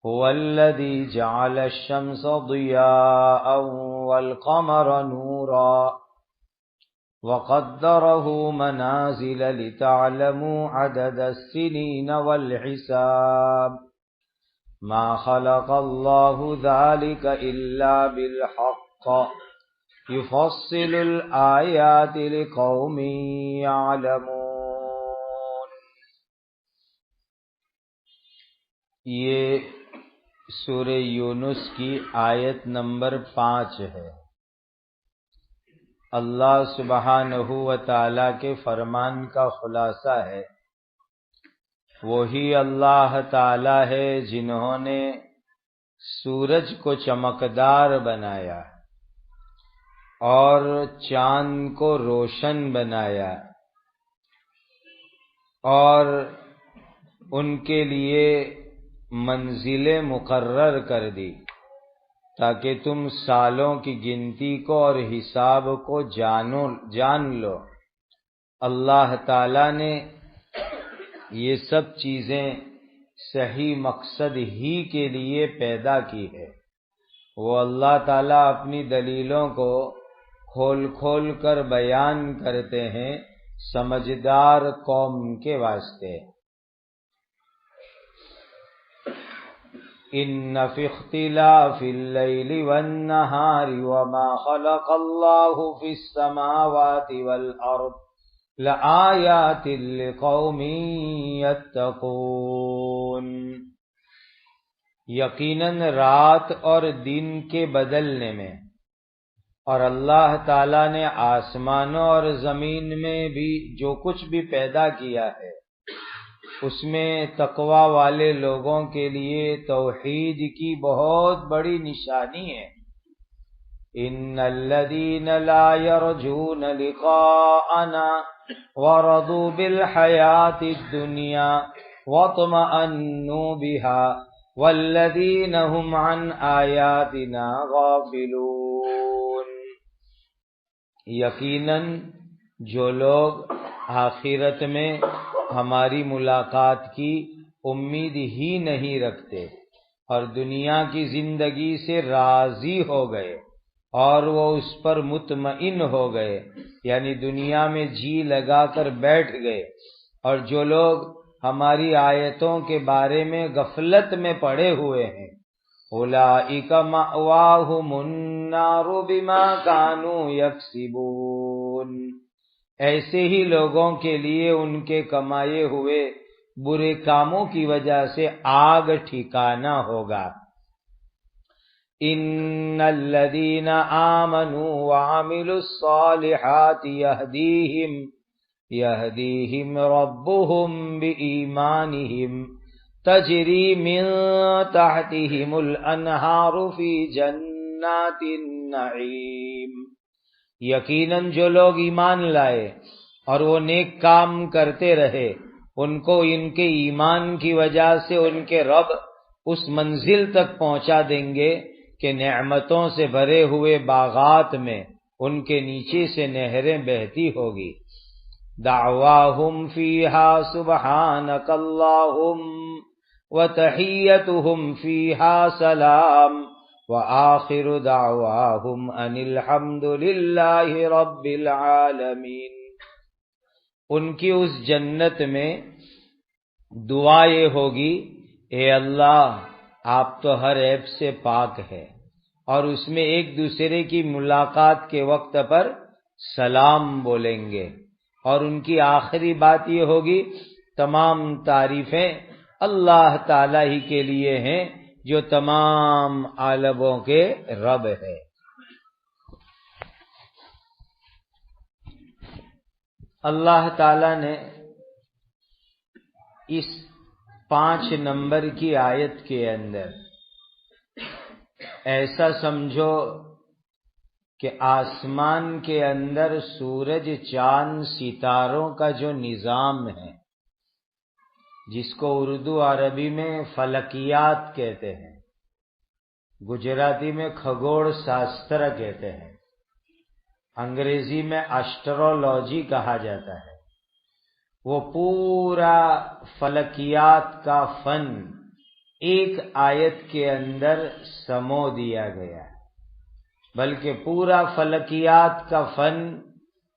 هو الذي جعل الشمس ضياء والقمر نورا وقدره منازل لتعلموا عدد السنين والحساب ما خلق الله ذلك إلا بالحق يفصل الآيات لقوم يعلمون۔ یہ سورہ یونس کی آیت نمبر 5 ہے۔ اللہ سبحانہ و تعالی کے فرمان کا خلاصہ ہے، وہی اللہ تعالی ہے جنہوں نے سورج کو چمکدار بنایا اور چاند کو روشن بنایا اور ان کے لیے منزلیں مقرر کر دی تاکہ تم سالوں کی گنتی کو اور حساب کو جان لو۔ اللہ تعالی نے یہ سب چیزیں صحیح مقصد ہی کے لیے پیدا کی ہے۔ وہ اللہ تعالی اپنی دلیلوں کو کھول کھول کر بیان کرتے ہیں سمجھدار قوم کے واسطے۔ ان فی اختلاف اللیل والنہار وما خلق اللہ فی السماوات والارض لآیات لقوم یتقون۔ یقیناً رات اور دن کے بدلنے میں اور اللہ تعالی نے آسمانوں اور زمین میں بھی جو کچھ بھی پیدا کیا ہے اس میں تقوی والے لوگوں کے لیے توحید کی بہت بڑی نشانی ہے۔ ان الذین لا یرجون لقاءنا ورضوا بالحیاۃ الدنیا واطمأنوا بها والذین هم عن آیاتنا غافلون۔ یقیناً جو لوگ آخرت میں ہماری ملاقات کی امید ہی نہیں رکھتے اور دنیا کی زندگی سے راضی ہو گئے اور وہ اس پر مطمئن ہو گئے، یعنی دنیا میں جی لگا کر بیٹھ گئے، اور جو لوگ ہماری آیتوں کے بارے میں غفلت میں پڑے ہوئے ہیں، اولئک مأواہم النار بما کانوا یکسبون، ایسے ہی لوگوں کے لیے ان کے کمائے ہوئے برے کاموں کی وجہ سے آگ ٹھکانہ ہوگا۔ ان الذین آمنوا وعملوا الصالحات یہدیہم ربہم بإیمانہم تجری من تحتہم الانہار فی جنات النعیم۔ یقیناً جو لوگ ایمان لائے اور وہ نیک کام کرتے رہے، ان کو ان کے ایمان کی وجہ سے ان کے رب اس منزل تک پہنچا دیں گے کہ نعمتوں سے بھرے ہوئے باغات میں ان کے نیچے سے نہریں بہتی ہوگی۔ دعواہم فیہا سبحانک اللہم وتحیتہم فیہا سلام وآخر دعواہم ان الحمد للہ رب العالمین۔ ان کی اس جنت میں دعا یہ ہوگی، اے اللہ آپ تو ہر عیب سے پاک ہے، اور اس میں ایک دوسرے کی ملاقات کے وقت پر سلام بولیں گے، اور ان کی آخری بات یہ ہوگی تمام تعریفیں اللہ تعالی ہی کے لیے ہیں جو تمام عالموں کے رب ہے۔ اللہ تعالی نے اس 5 نمبر کی آیت کے اندر ایسا سمجھو کہ آسمان کے اندر سورج، چاند، ستاروں کا جو نظام ہے، جس کو اردو عربی میں فلکیات کہتے ہیں، گجراتی میں کھگوڑ شاستر کہتے ہیں، انگریزی میں اسٹرولوجی کہا جاتا ہے، وہ پورا فلکیات کا فن ایک آیت کے اندر سمو دیا گیا، بلکہ پورا فلکیات کا فن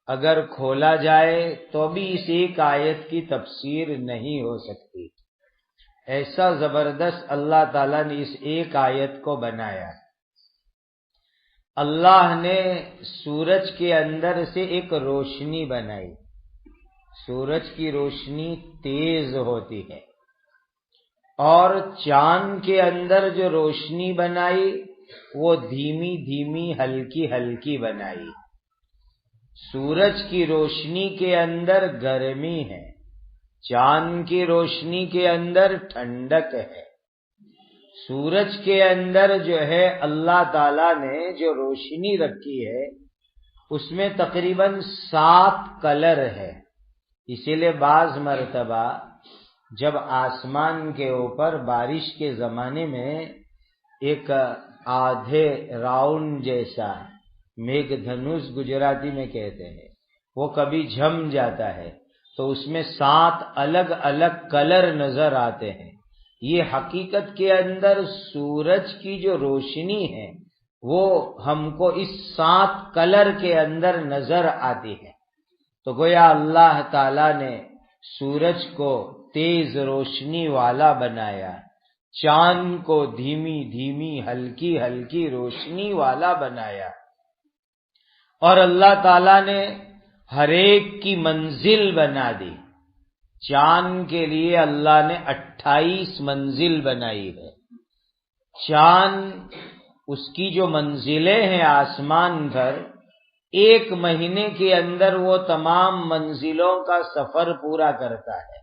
اگر کھولا جائے تو بھی اس ایک آیت کی تفسیر نہیں ہو سکتی۔ ایسا زبردست اللہ تعالیٰ نے اس ایک آیت کو بنایا۔ اللہ نے سورج کے اندر سے ایک روشنی بنائی۔ سورج کی روشنی تیز ہوتی ہے، اور چاند کے اندر جو روشنی بنائی وہ دھیمی دھیمی ہلکی ہلکی بنائی۔ سورج کی روشنی کے اندر گرمی ہے، چاند کی روشنی کے اندر ٹھنڈک ہے۔ سورج کے اندر جو ہے اللہ تعالیٰ نے جو روشنی رکھی ہے اس میں تقریباً 7 کلر ہے۔ اسی لیے بعض مرتبہ جب آسمان کے اوپر بارش کے زمانے میں ایک آدھے راؤنڈ جیسا میگھ دھنوش گجراتی میں کہتے ہیں، وہ کبھی جھم جاتا ہے تو اس میں 7 الگ الگ کلر نظر آتے ہیں۔ یہ حقیقت کے اندر سورج کی جو روشنی ہے وہ ہم کو اس 7 کلر کے اندر نظر آتی ہے۔ تو گویا اللہ تعالی نے سورج کو تیز روشنی والا بنایا، چاند کو دھیمی دھیمی ہلکی ہلکی روشنی والا بنایا، اور اللہ تعالی نے ہر ایک کی منزل بنا دی۔ چاند کے لیے اللہ نے 28 منزل بنائی ہے۔ چاند اس کی جو منزلیں ہیں آسمان پر، 1 مہینے کے اندر وہ تمام منزلوں کا سفر پورا کرتا ہے۔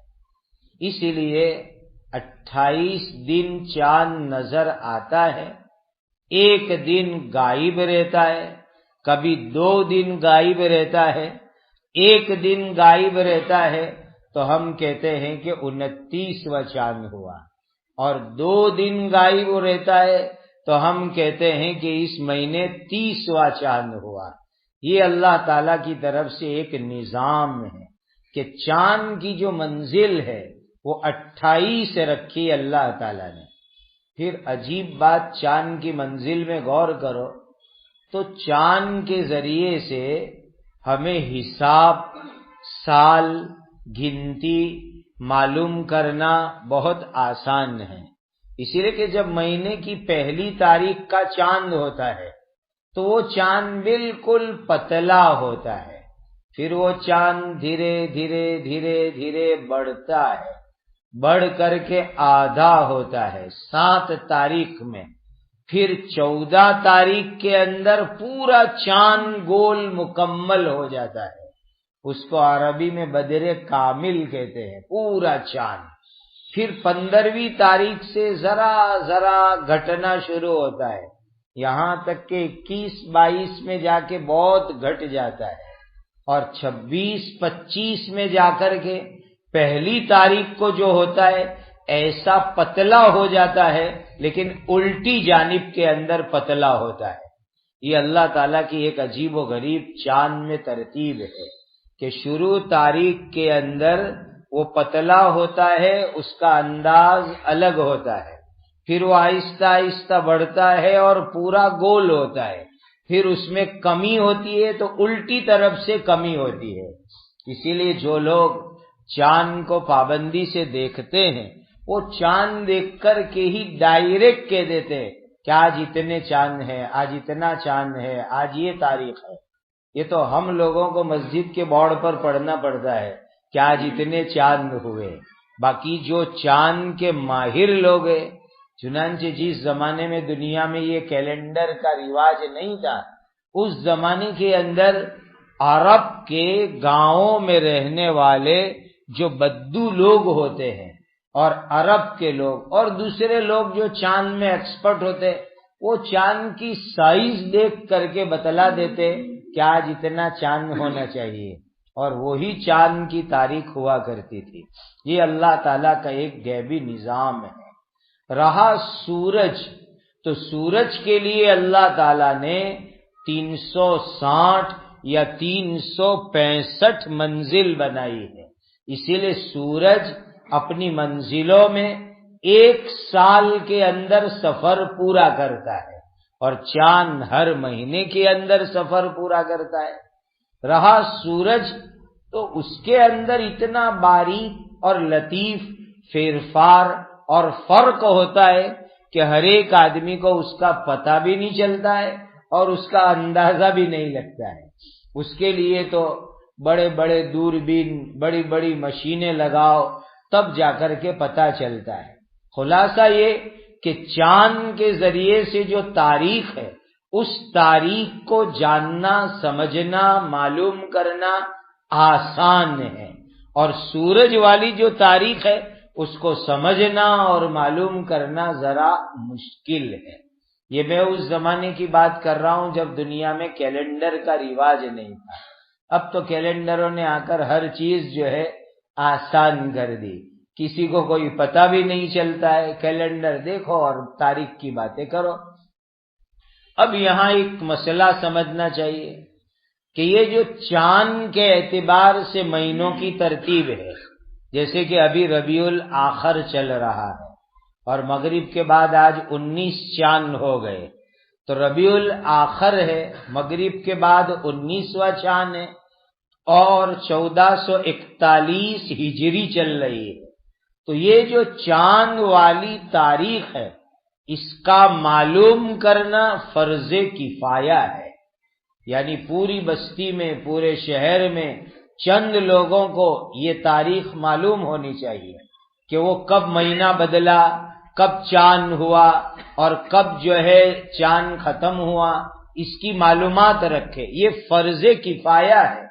اس لیے 28 دن چاند نظر آتا ہے، 1 دن غائب رہتا ہے، کبھی 2 دن غائب رہتا ہے، 1 دن غائب رہتا ہے تو ہم کہتے ہیں کہ 29واں چاند ہوا، اور 2 دن غائب رہتا ہے تو ہم کہتے ہیں کہ اس مہینے 30واں چاند ہوا۔ یہ اللہ تعالیٰ کی طرف سے ایک نظام ہے کہ چاند کی جو منزل ہے وہ 28 رکھی اللہ تعالیٰ نے۔ پھر عجیب بات، چاند کی منزل میں غور کرو تو چاند کے ذریعے سے ہمیں حساب، سال، گنتی معلوم کرنا بہت آسان ہے۔ اسی لیے کہ جب مہینے کی پہلی تاریخ کا چاند ہوتا ہے تو وہ چاند بالکل پتلا ہوتا ہے، پھر وہ چاند دھیرے دھیرے دھیرے دھیرے بڑھتا ہے، بڑھ کر کے آدھا ہوتا ہے 7 تاریخ میں، پھر 14 تاریخ کے اندر پورا چاند گول مکمل ہو جاتا ہے۔ اس کو عربی میں بدر کامل کہتے ہیں، پورا چاند۔ پھر 15ویں تاریخ سے ذرا ذرا گھٹنا شروع ہوتا ہے، یہاں تک کہ 21-22 میں جا کے بہت گھٹ جاتا ہے، اور 26-25 میں جا کر کے پہلی تاریخ کو جو ہوتا ہے ایسا پتلا ہو جاتا ہے، لیکن الٹی جانب کے اندر پتلا ہوتا ہے۔ یہ اللہ تعالیٰ کی ایک عجیب و غریب چاند میں ترتیب ہے کہ شروع تاریخ کے اندر وہ پتلا ہوتا ہے، اس کا انداز الگ ہوتا ہے، پھر وہ آہستہ آہستہ بڑھتا ہے اور پورا گول ہوتا ہے، پھر اس میں کمی ہوتی ہے تو الٹی طرف سے کمی ہوتی ہے۔ اسی لیے جو لوگ چاند کو پابندی سے دیکھتے ہیں وہ چاند دیکھ کر کے ہی ڈائریکٹ کہہ دیتے ہیں کہ آج اتنے چاند ہے، آج اتنا چاند ہے، آج یہ تاریخ ہے۔ یہ تو ہم لوگوں کو مسجد کے بورڈ پر پڑھنا پڑتا ہے کہ آج اتنے چاند ہوئے، باقی جو چاند کے ماہر لوگ ہیں، چنانچہ جس زمانے میں دنیا میں یہ کیلنڈر کا رواج نہیں تھا، اس زمانے کے اندر عرب کے گاؤں میں رہنے والے جو بدو لوگ ہوتے ہیں اور عرب کے لوگ اور دوسرے لوگ جو چاند میں ایکسپرٹ ہوتے، وہ چاند کی سائز دیکھ کر کے بتلا دیتے کہ آج اتنا چاند ہونا چاہیے، اور وہی چاند کی تاریخ ہوا کرتی تھی۔ یہ اللہ تعالیٰ کا ایک غیبی نظام ہے۔ رہا سورج، تو سورج کے لیے اللہ تعالیٰ نے 360 یا 365 منزل بنائی ہے۔ اسی لیے سورج اپنی منزلوں میں ایک سال کے اندر سفر پورا کرتا ہے اور چاند ہر مہینے کے اندر سفر پورا کرتا ہے۔ رہا سورج تو اس کے اندر اتنا باریک اور لطیف پھیرفار اور فرق ہوتا ہے کہ ہر ایک آدمی کو اس کا پتہ بھی نہیں چلتا ہے اور اس کا اندازہ بھی نہیں لگتا ہے۔ اس کے لیے تو بڑے بڑے دوربین، بڑی بڑی مشینیں لگاؤ تب جا کر کے پتہ چلتا ہے۔ خلاصہ یہ کہ چاند کے ذریعے سے جو تاریخ ہے اس تاریخ کو جاننا، سمجھنا، معلوم کرنا آسان ہے، اور سورج والی جو تاریخ ہے اس کو سمجھنا اور معلوم کرنا ذرا مشکل ہے۔ یہ میں اس زمانے کی بات کر رہا ہوں جب دنیا میں کیلنڈر کا رواج نہیں تھا۔ اب تو کیلنڈروں نے آ کر ہر چیز جو ہے آسان کر دی، کسی کو کوئی پتہ بھی نہیں چلتا ہے، کیلنڈر دیکھو اور تاریخ کی باتیں کرو۔ اب یہاں ایک مسئلہ سمجھنا چاہیے کہ یہ جو چاند کے اعتبار سے مہینوں کی ترتیب ہے، جیسے کہ ابھی ربیع الاخر چل رہا ہے اور مغرب کے بعد آج 19 چاند ہو گئے، تو ربیع الاخر ہے، مغرب کے بعد 19واں چاند ہے اور 1441 ہجری چل رہی ہے۔ تو یہ جو چاند والی تاریخ ہے اس کا معلوم کرنا فرض کفایہ ہے، یعنی پوری بستی میں، پورے شہر میں چند لوگوں کو یہ تاریخ معلوم ہونی چاہیے کہ وہ کب مہینہ بدلا، کب چاند ہوا اور کب جو ہے چاند ختم ہوا، اس کی معلومات رکھے۔ یہ فرض کفایہ ہے۔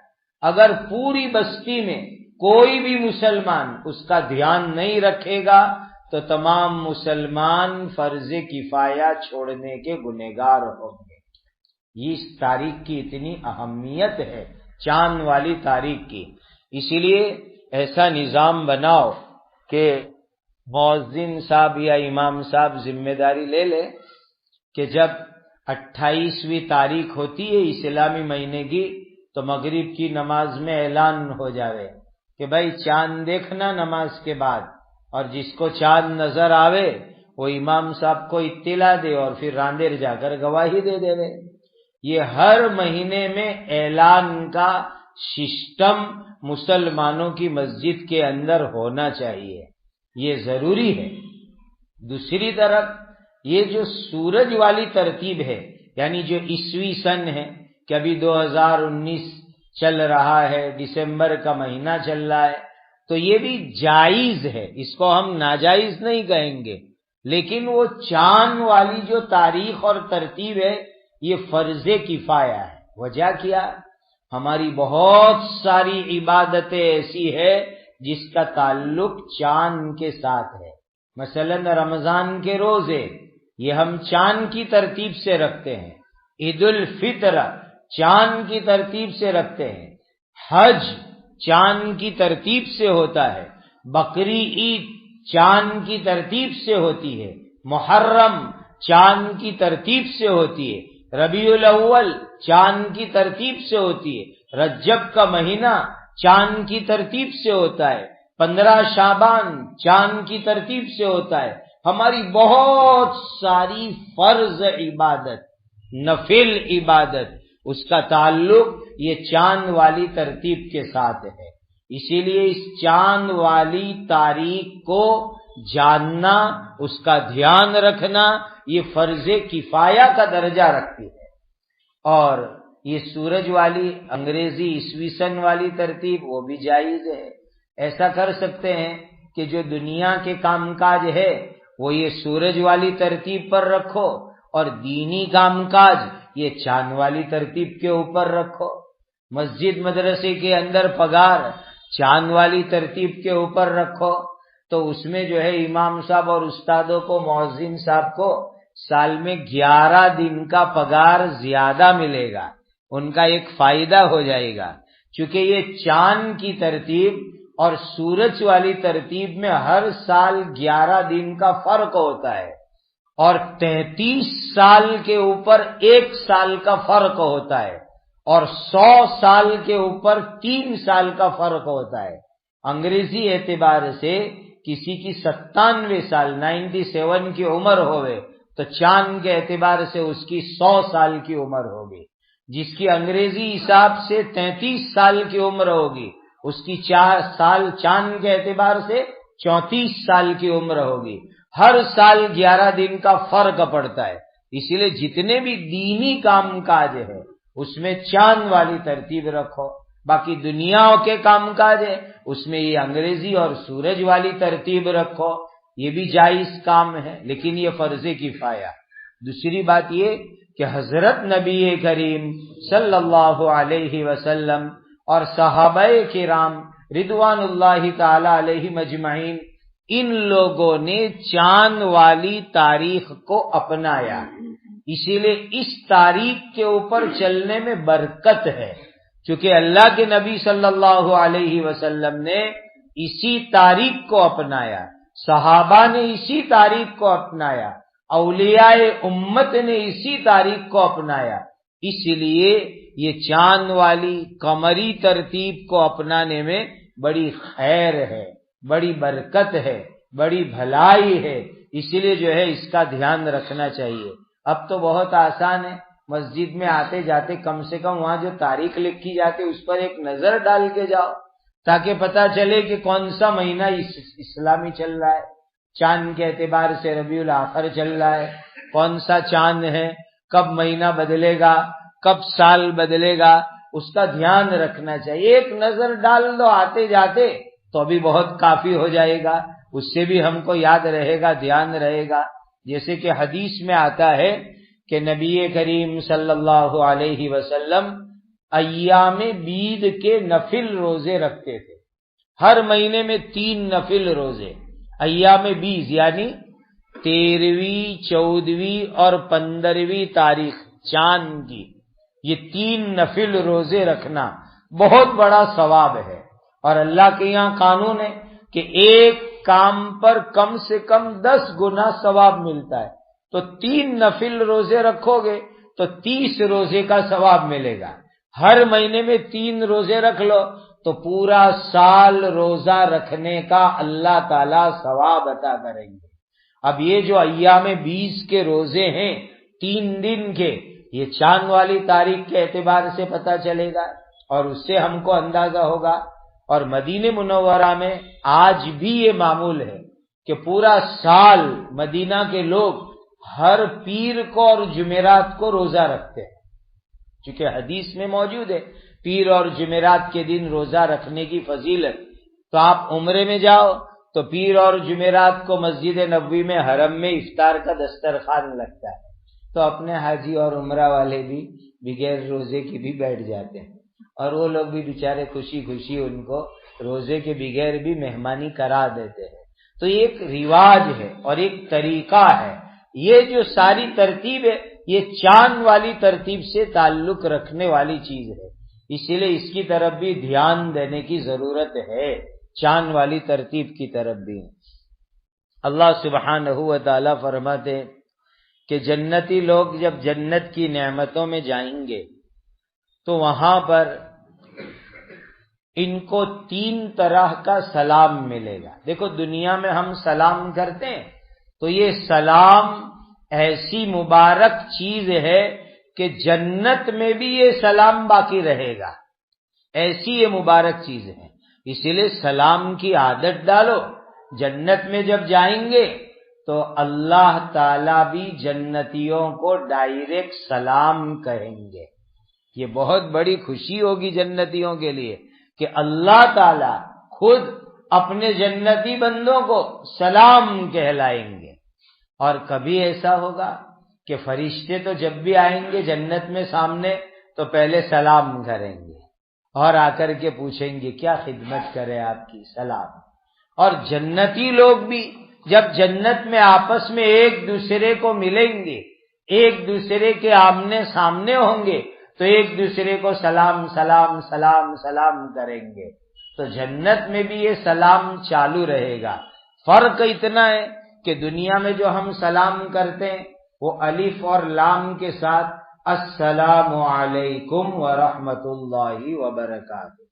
اگر پوری بستی میں کوئی بھی مسلمان اس کا دھیان نہیں رکھے گا تو تمام مسلمان فرض کفایہ چھوڑنے کے گنہگار ہوں گے۔ اس تاریخ کی اتنی اہمیت ہے چاند والی تاریخ کی، اسی لیے ایسا نظام بناؤ کہ مؤذن صاحب یا امام صاحب ذمہ داری لے لے کہ جب 28ویں تاریخ ہوتی ہے اسلامی مہینے کی تو مغرب کی نماز میں اعلان ہو جاوے کہ بھائی چاند دیکھنا نماز کے بعد، اور جس کو چاند نظر آوے وہ امام صاحب کو اطلاع دے اور پھر راندیر جا کر گواہی دے دے۔ یہ ہر مہینے میں اعلان کا سسٹم مسلمانوں کی مسجد کے اندر ہونا چاہیے، یہ ضروری ہے۔ دوسری طرف یہ جو سورج والی ترتیب ہے، یعنی جو عیسوی سن ہے کہ ابھی 2019 چل رہا ہے، دسمبر کا مہینہ چل رہا ہے، تو یہ بھی جائز ہے، اس کو ہم ناجائز نہیں کہیں گے، لیکن وہ چاند والی جو تاریخ اور ترتیب ہے یہ فرض کفایہ ہے۔ وجہ کیا؟ ہماری بہت ساری عبادتیں ایسی ہے جس کا تعلق چاند کے ساتھ ہے، مثلا رمضان کے روزے یہ ہم چاند کی ترتیب سے رکھتے ہیں، عید الفطر چاند کی ترتیب سے رکھتے ہیں، حج چاند کی ترتیب سے ہوتا ہے، بقری عید چاند کی ترتیب سے ہوتی ہے، محرم چاند کی ترتیب سے ہوتی ہے، ربیع الاول چاند کی ترتیب سے ہوتی ہے، رجب کا مہینہ چاند کی ترتیب سے ہوتا ہے، 15 شعبان چاند کی ترتیب سے ہوتا ہے۔ ہماری بہت ساری فرض عبادت، نفل عبادت، اس کا تعلق یہ چاند والی ترتیب کے ساتھ ہے۔ اسی لیے اس چاند والی تاریخ کو جاننا، اس کا دھیان رکھنا یہ فرض کفایہ کا درجہ رکھتی ہے۔ اور یہ سورج والی انگریزی عیسوی سن والی ترتیب وہ بھی جائز ہے۔ ایسا کر سکتے ہیں کہ جو دنیا کے کام کاج ہے وہ یہ سورج والی ترتیب پر رکھو اور دینی کام کاج یہ چاند والی ترتیب کے اوپر رکھو۔ مسجد مدرسے کے اندر پگار چاند والی ترتیب کے اوپر رکھو، تو اس میں جو ہے امام صاحب اور استادوں کو، مؤذن صاحب کو سال میں 11 دن کا پگار زیادہ ملے گا، ان کا ایک فائدہ ہو جائے گا، چونکہ یہ چاند کی ترتیب اور سورج والی ترتیب میں ہر سال 11 دن کا فرق ہوتا ہے، اور 33 سال کے اوپر 1 سال کا فرق ہوتا ہے، اور 100 سال کے اوپر 3 سال کا فرق ہوتا ہے۔ انگریزی اعتبار سے کسی کی 97 سال 97 کی عمر ہوئے تو چاند کے اعتبار سے اس کی 100 سال کی عمر ہوگی. جس کی انگریزی حساب سے 33 سال کی عمر ہوگی اس کی 4 سال چاند کے اعتبار سے 34 سال کی عمر ہوگی. ہر سال 11 دن کا فرق پڑتا ہے. اسی لیے جتنے بھی دینی کام کاج ہے اس میں چاند والی ترتیب رکھو. باقی دنیا کے کام کاج ہے اس میں یہ انگریزی اور سورج والی ترتیب رکھو. یہ بھی جائز کام ہے لیکن یہ فرض کفایہ. دوسری بات یہ کہ حضرت نبی کریم صلی اللہ علیہ وسلم اور صحابہ کرام رضوان اللہ تعالی علیہم اجمعین ان لوگوں نے چاند والی تاریخ کو اپنایا. اسی لیے اس تاریخ کے اوپر چلنے میں برکت ہے چونکہ اللہ کے نبی صلی اللہ علیہ وسلم نے اسی تاریخ کو اپنایا، صحابہ نے اسی تاریخ کو اپنایا، اولیاء امت نے اسی تاریخ کو اپنایا. اس لیے یہ چاند والی قمری ترتیب کو اپنانے میں بڑی خیر ہے، بڑی برکت ہے، بڑی بھلائی ہے. اسی لیے جو ہے اس کا دھیان رکھنا چاہیے. اب تو بہت آسان ہے، مسجد میں آتے جاتے کم سے کم وہاں جو تاریخ لکھی جاتی اس پر ایک نظر ڈال کے جاؤ تاکہ پتہ چلے کہ کون سا مہینہ اسلامی چل رہا ہے. چاند کے اعتبار سے ربیع الاخر چل رہا ہے، کون سا چاند ہے، کب مہینہ بدلے گا، کب سال بدلے گا، اس کا دھیان رکھنا چاہیے. ایک نظر ڈال دو آتے جاتے تو ابھی بہت کافی ہو جائے گا. اس سے بھی ہم کو یاد رہے گا، دھیان رہے گا. جیسے کہ حدیث میں آتا ہے کہ نبی کریم صلی اللہ علیہ وسلم ایام بید کے نفل روزے رکھتے تھے. ہر مہینے میں 3 نفل روزے، ایام بیز یعنی 13ویں 14ویں اور 15ویں تاریخ چاند کی، یہ 3 نفل روزے رکھنا بہت بڑا ثواب ہے. اور اللہ کے یہاں قانون ہے کہ ایک کام پر کم سے کم 10 گنا ثواب ملتا ہے. تو 3 نفل روزے رکھو گے تو 30 روزے کا ثواب ملے گا. ہر مہینے میں 3 روزے رکھ لو تو پورا سال روزہ رکھنے کا اللہ تعالی ثواب عطا کریں گے. اب یہ جو ایام 20 کے روزے ہیں 3 دن کے، یہ چاند والی تاریخ کے اعتبار سے پتہ چلے گا اور اس سے ہم کو اندازہ ہوگا. اور مدینہ منورہ میں آج بھی یہ معمول ہے کہ پورا سال مدینہ کے لوگ ہر پیر کو اور جمعرات کو روزہ رکھتے ہیں. چونکہ حدیث میں موجود ہے پیر اور جمعرات کے دن روزہ رکھنے کی فضیلت. تو آپ عمرے میں جاؤ تو پیر اور جمعرات کو مسجد نبوی میں حرم میں افطار کا دسترخوان لگتا ہے. تو اپنے حاجی اور عمرہ والے بھی بغیر روزے کی بھی بیٹھ جاتے ہیں اور وہ لوگ بھی بیچارے خوشی خوشی ان کو روزے کے بغیر بھی مہمانی کرا دیتے ہیں. تو یہ ایک رواج ہے اور ایک طریقہ ہے. یہ جو ساری ترتیب ہے یہ چاند والی ترتیب سے تعلق رکھنے والی چیز ہے. اسی لیے اس کی طرف بھی دھیان دینے کی ضرورت ہے، چاند والی ترتیب کی طرف بھی. اللہ سبحانہ و تعالی فرماتے ہیں کہ جنتی لوگ جب جنت کی نعمتوں میں جائیں گے تو وہاں پر ان کو 3 طرح کا سلام ملے گا. دیکھو دنیا میں ہم سلام کرتے ہیں تو یہ سلام ایسی مبارک چیز ہے کہ جنت میں بھی یہ سلام باقی رہے گا، ایسی یہ مبارک چیز ہے. اسی لیے سلام کی عادت ڈالو. جنت میں جب جائیں گے تو اللہ تعالی بھی جنتیوں کو ڈائریکٹ سلام کہیں گے. یہ بہت بڑی خوشی ہوگی جنتیوں کے لیے کہ اللہ تعالی خود اپنے جنتی بندوں کو سلام کہلائیں گے. اور کبھی ایسا ہوگا کہ فرشتے تو جب بھی آئیں گے جنت میں سامنے تو پہلے سلام کریں گے اور آ کر کے پوچھیں گے کیا خدمت کرے آپ کی، سلام. اور جنتی لوگ بھی جب جنت میں آپس میں ایک دوسرے کو ملیں گے، ایک دوسرے کے آمنے سامنے ہوں گے تو ایک دوسرے کو سلام سلام سلام سلام کریں گے. تو جنت میں بھی یہ سلام چالو رہے گا. فرق اتنا ہے کہ دنیا میں جو ہم سلام کرتے ہیں وہ الف اور لام کے ساتھ السلام علیکم ورحمۃ اللہ وبرکاتہ،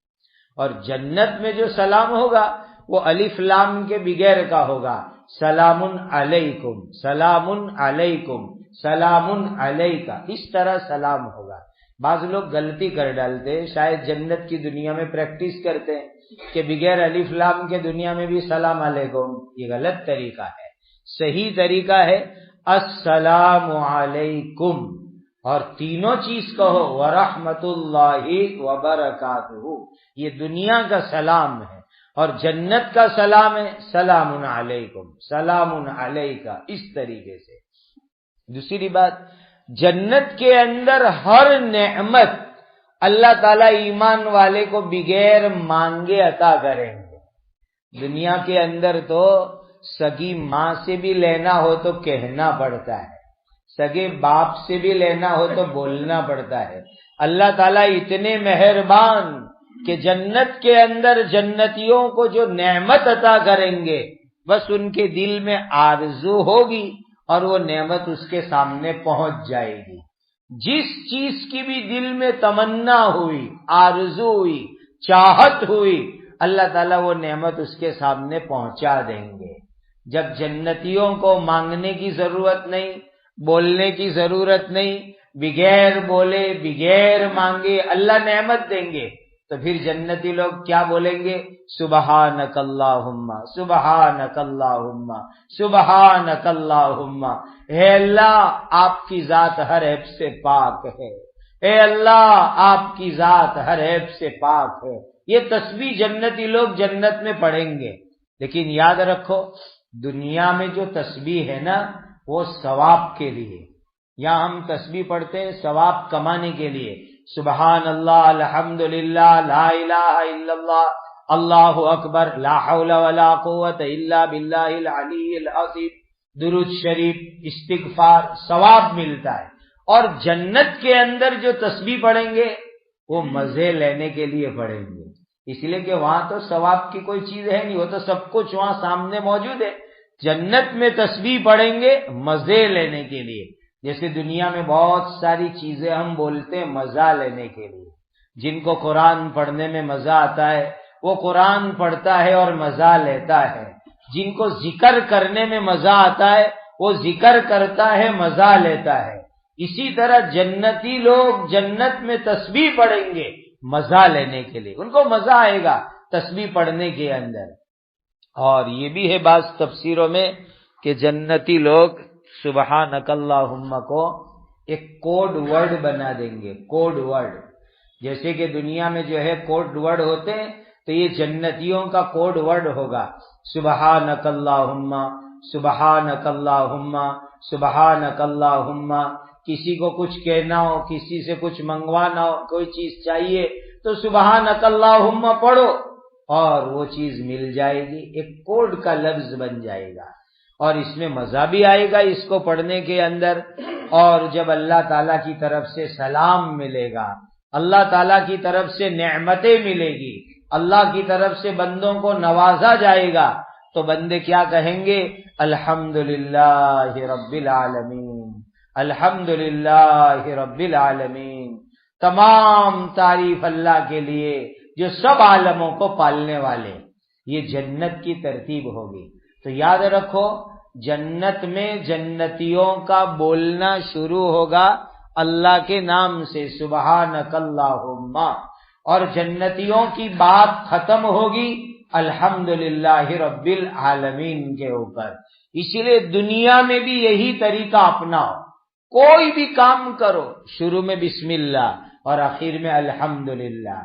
اور جنت میں جو سلام ہوگا وہ الف لام کے بغیر کا ہوگا، سلام علیکم، سلام علیکم، سلام علیکہ، اس طرح سلام ہوگا۔ بعض لوگ غلطی کر ڈالتے، شاید جنت کی دنیا میں پریکٹس کرتے ہیں کہ بغیر الف لام کے دنیا میں بھی سلام علیکم، یہ غلط طریقہ ہے۔ صحیح طریقہ ہے السلام علیکم، اور تینوں چیز کہو ورحمت اللہ وبرکاتہ، یہ دنیا کا سلام ہے، اور جنت کا سلام ہے سلام علیکم، سلام علیکہ، اس طریقے سے۔ دوسری بات، جنت کے اندر ہر نعمت اللہ تعالیٰ ایمان والے کو بغیر مانگے عطا کریں گے۔ دنیا کے اندر تو سگی ماں سے بھی لینا ہو تو کہنا پڑتا ہے، سگے باپ سے بھی لینا ہو تو بولنا پڑتا ہے۔ اللہ تعالیٰ اتنے مہربان کہ جنت کے اندر جنتیوں کو جو نعمت عطا کریں گے بس ان کے دل میں آرزو ہوگی اور وہ نعمت اس کے سامنے پہنچ جائے گی۔ جس چیز کی بھی دل میں تمنا ہوئی، آرزو ہوئی، چاہت ہوئی، اللہ تعالیٰ وہ نعمت اس کے سامنے پہنچا دیں گے۔ جب جنتیوں کو مانگنے کی ضرورت نہیں، بولنے کی ضرورت نہیں، بغیر بولے بغیر مانگے اللہ نعمت دیں گے، تو پھر جنتی لوگ کیا بولیں گے؟ سبحانک اللہم، سبحانک اللہم، سبحانک اللہم، اے اللہ آپ کی ذات ہر عیب سے پاک ہے، اے اللہ آپ کی ذات ہر عیب سے پاک ہے۔ یہ تسبیح جنتی لوگ جنت میں پڑھیں گے۔ لیکن یاد رکھو، دنیا میں جو تسبیح ہے نا وہ ثواب کے لیے، یہاں ہم تسبیح پڑھتے ہیں ثواب کمانے کے لیے، سبحان اللہ، الحمدللہ، لا الہ الا اللہ، اللہ اکبر، لا حول ولا قوت الا باللہ العلی العظیم، درود شریف، استغفار، ثواب ملتا ہے۔ اور جنت کے اندر جو تسبیح پڑھیں گے وہ مزے لینے کے لیے پڑھیں گے، اس لیے کہ وہاں تو ثواب کی کوئی چیز ہے نہیں، وہ تو سب کچھ وہاں سامنے موجود ہے۔ جنت میں تسبیح پڑھیں گے مزے لینے کے لیے، جیسے دنیا میں بہت ساری چیزیں ہم بولتے ہیں مزہ لینے کے لیے۔ جن کو قرآن پڑھنے میں مزہ آتا ہے وہ قرآن پڑھتا ہے اور مزہ لیتا ہے، جن کو ذکر کرنے میں مزہ آتا ہے وہ ذکر کرتا ہے، مزہ لیتا ہے۔ اسی طرح جنتی لوگ جنت میں تسبیح پڑھیں گے مزہ لینے کے لیے، ان کو مزہ آئے گا تسبیح پڑھنے کے اندر۔ اور یہ بھی ہے بعض تفسیروں میں کہ جنتی لوگ سبحانک اللہم کو ایک کوڈ ورڈ بنا دیں گے، کوڈ ورڈ، جیسے کہ دنیا میں جو ہے کوڈ ورڈ ہوتے ہیں تو یہ جنتیوں کا کوڈ ورڈ ہوگا، سبحانک اللہم، سبحانک اللہم، سبحانک اللہم۔ کسی کو کچھ کہنا ہو، کسی سے کچھ منگوانا ہو، کوئی چیز چاہیے تو سبحانک اللہم پڑھو اور وہ چیز مل جائے گی، ایک کوڈ کا لفظ بن جائے گا، اور اس میں مزہ بھی آئے گا اس کو پڑھنے کے اندر۔ اور جب اللہ تعالیٰ کی طرف سے سلام ملے گا، اللہ تعالیٰ کی طرف سے نعمتیں ملے گی، اللہ کی طرف سے بندوں کو نوازا جائے گا، تو بندے کیا کہیں گے؟ الحمدللہ رب العالمین، الحمدللہ رب العالمین، تمام تعریف اللہ کے لیے جو سب عالموں کو پالنے والے۔ یہ جنت کی ترتیب ہوگی۔ تو یاد رکھو، جنت میں جنتیوں کا بولنا شروع ہوگا اللہ کے نام سے، سبحانک اللہم، اور جنتیوں کی بات ختم ہوگی الحمدللہ رب العالمین کے اوپر۔ اسی لیے دنیا میں بھی یہی طریقہ اپناؤ، کوئی بھی کام کرو شروع میں بسم اللہ اور آخر میں الحمدللہ،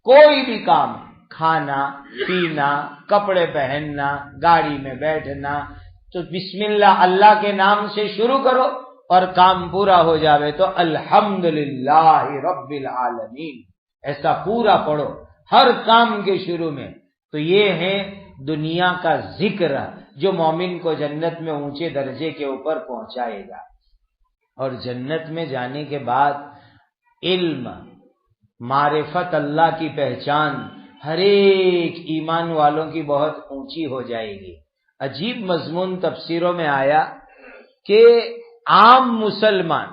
کوئی بھی کام، کھانا پینا، کپڑے پہننا، گاڑی میں بیٹھنا، تو بسم اللہ اللہ کے نام سے شروع کرو اور کام پورا ہو جاوے تو الحمدللہ رب العالمین، ایسا پورا پڑھو ہر کام کے شروع میں۔ تو یہ ہے دنیا کا ذکر جو مومن کو جنت میں اونچے درجے کے اوپر پہنچائے گا۔ اور جنت میں جانے کے بعد علم، معرفت، اللہ کی پہچان ہر ایک ایمان والوں کی بہت اونچی ہو جائے گی۔ عجیب مضمون تفسیروں میں آیا کہ عام مسلمان،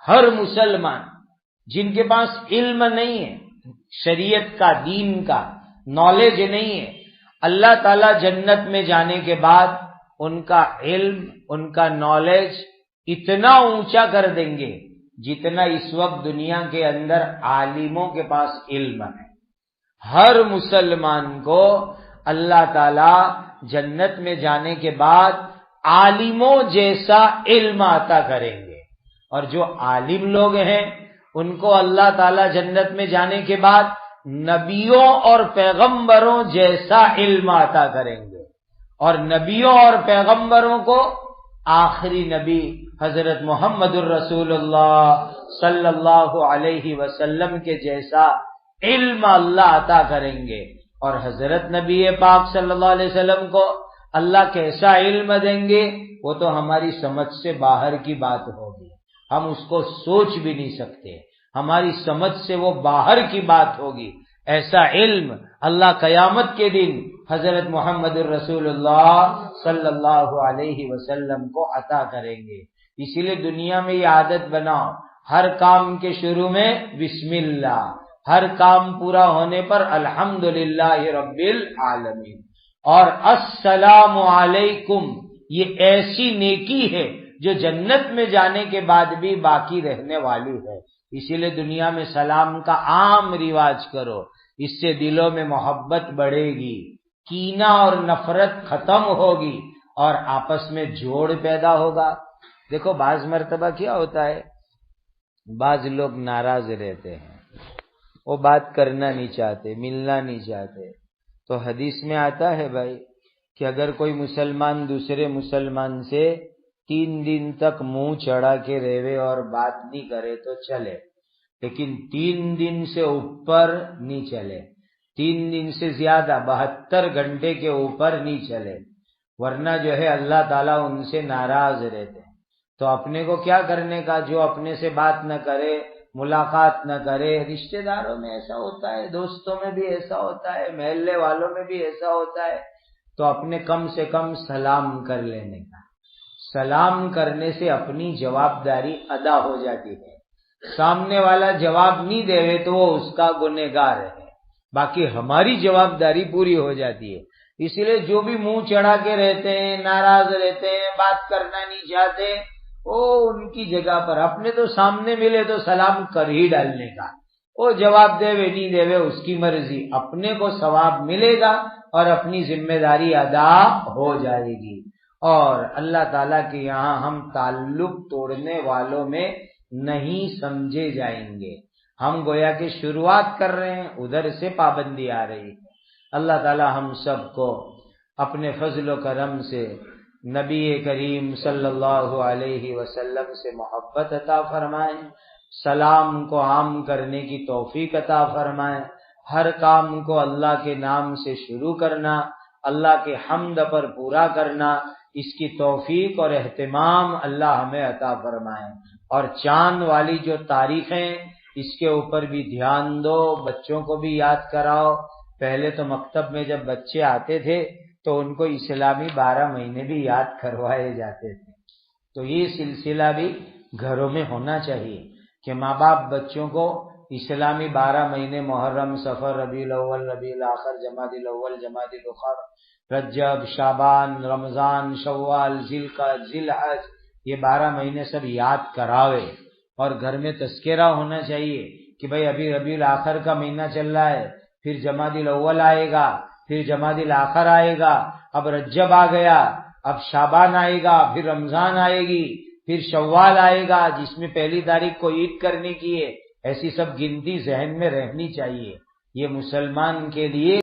ہر مسلمان جن کے پاس علم نہیں ہے، شریعت کا، دین کا نالج نہیں ہے، اللہ تعالیٰ جنت میں جانے کے بعد ان کا علم، ان کا نالج اتنا اونچا کر دیں گے جتنا اس وقت دنیا کے اندر عالموں کے پاس علم ہے۔ ہر مسلمان کو اللہ تعالیٰ جنت میں جانے کے بعد عالموں جیسا علم عطا کریں گے، اور جو عالم لوگ ہیں ان کو اللہ تعالیٰ جنت میں جانے کے بعد نبیوں اور پیغمبروں جیسا علم عطا کریں گے، اور نبیوں اور پیغمبروں کو آخری نبی حضرت محمد الرسول اللہ صلی اللہ علیہ وسلم کے جیسا علم اللہ عطا کریں گے۔ اور حضرت نبی پاک صلی اللہ علیہ وسلم کو اللہ کیسا علم دیں گے وہ تو ہماری سمجھ سے باہر کی بات ہوگی، ہم اس کو سوچ بھی نہیں سکتے، ہماری سمجھ سے وہ باہر کی بات ہوگی۔ ایسا علم اللہ قیامت کے دن حضرت محمد الرسول اللہ صلی اللہ علیہ وسلم کو عطا کریں گے۔ اسی لیے دنیا میں یہ عادت بناؤ، ہر کام کے شروع میں بسم اللہ، ہر کام پورا ہونے پر الحمدللہ رب العالمین، اور السلام علیکم، یہ ایسی نیکی ہے جو جنت میں جانے کے بعد بھی باقی رہنے والی ہے۔ اسی لیے دنیا میں سلام کا عام رواج کرو، اس سے دلوں میں محبت بڑھے گی، کینہ اور نفرت ختم ہوگی، اور آپس میں جوڑ پیدا ہوگا۔ دیکھو بعض مرتبہ کیا ہوتا ہے، بعض لوگ ناراض رہتے ہیں، وہ بات کرنا نہیں چاہتے، ملنا نہیں چاہتے، تو حدیث میں آتا ہے بھائی کہ اگر کوئی مسلمان دوسرے مسلمان سے 3 دن تک منہ چڑھا کے رہے اور بات نہیں کرے تو چلے، لیکن 3 دن سے اوپر نہیں چلے، 3 دن سے زیادہ 72 گھنٹے کے اوپر نہیں چلے، ورنہ جو ہے اللہ تعالیٰ ان سے ناراض رہتے ہیں۔ تو اپنے کو کیا کرنے کا، جو اپنے سے بات نہ کرے، ملاقات نہ کرے، رشتہ داروں میں ایسا ہوتا ہے، دوستوں میں بھی ایسا ہوتا ہے، محلے والوں میں بھی ایسا ہوتا ہے، تو اپنے کم سے کم سلام کر لینے کا۔ سلام کرنے سے اپنی جواب داری ادا ہو جاتی ہے، سامنے والا جواب نہیں دے تو وہ اس کا گنہگار ہے، باقی ہماری جواب داری پوری ہو جاتی ہے۔ اس لیے جو بھی منہ چڑھا کے رہتے ہیں، ناراض رہتے ہیں، بات کرنا نہیں چاہتے، وہ ان کی جگہ پر اپنے تو سامنے ملے تو سلام کر ہی ڈالنے کا، وہ جواب دے وے نہیں دے وے اس کی مرضی، اپنے کو ثواب ملے گا اور اپنی ذمہ داری ادا ہو جائے گی۔ اور اللہ تعالیٰ کے یہاں ہم تعلق توڑنے والوں میں نہیں سمجھے جائیں گے، ہم گویا کہ شروعات کر رہے ہیں، ادھر سے پابندی آ رہی ہے۔ اللہ تعالیٰ ہم سب کو اپنے فضل و کرم سے نبی کریم صلی اللہ علیہ وسلم سے محبت عطا فرمائے، سلام کو عام کرنے کی توفیق عطا فرمائے، ہر کام کو اللہ کے نام سے شروع کرنا، اللہ کے حمد پر پورا کرنا، اس کی توفیق اور اہتمام اللہ ہمیں عطا فرمائے۔ اور چاند والی جو تاریخیں، اس کے اوپر بھی دھیان دو، بچوں کو بھی یاد کراؤ۔ پہلے تو مکتب میں جب بچے آتے تھے تو ان کو اسلامی 12 مہینے بھی یاد کروائے جاتے تھے، تو یہ سلسلہ بھی گھروں میں ہونا چاہیے کہ ماں باپ بچوں کو اسلامی 12 مہینے محرم، صفر، ربیع الاول، ربیع الاخر، جمادی الاول، جمادی الاخر، رجب، شعبان، رمضان، شوال، ذی القعدہ، ذی الحج، یہ 12 مہینے سب یاد کراوے، اور گھر میں تذکرہ ہونا چاہیے کہ بھئی ابھی ربیع الاخر کا مہینہ چل رہا ہے، پھر جمادی الاول آئے گا، پھر جمادی الاخر آئے گا، اب رجب آ گیا، اب شعبان آئے گا، پھر رمضان آئے گی، پھر شوال آئے گا جس میں 1 تاریخ کو عید کرنے کی ہے۔ ایسی سب گنتی ذہن میں رہنی چاہیے، یہ مسلمان کے لیے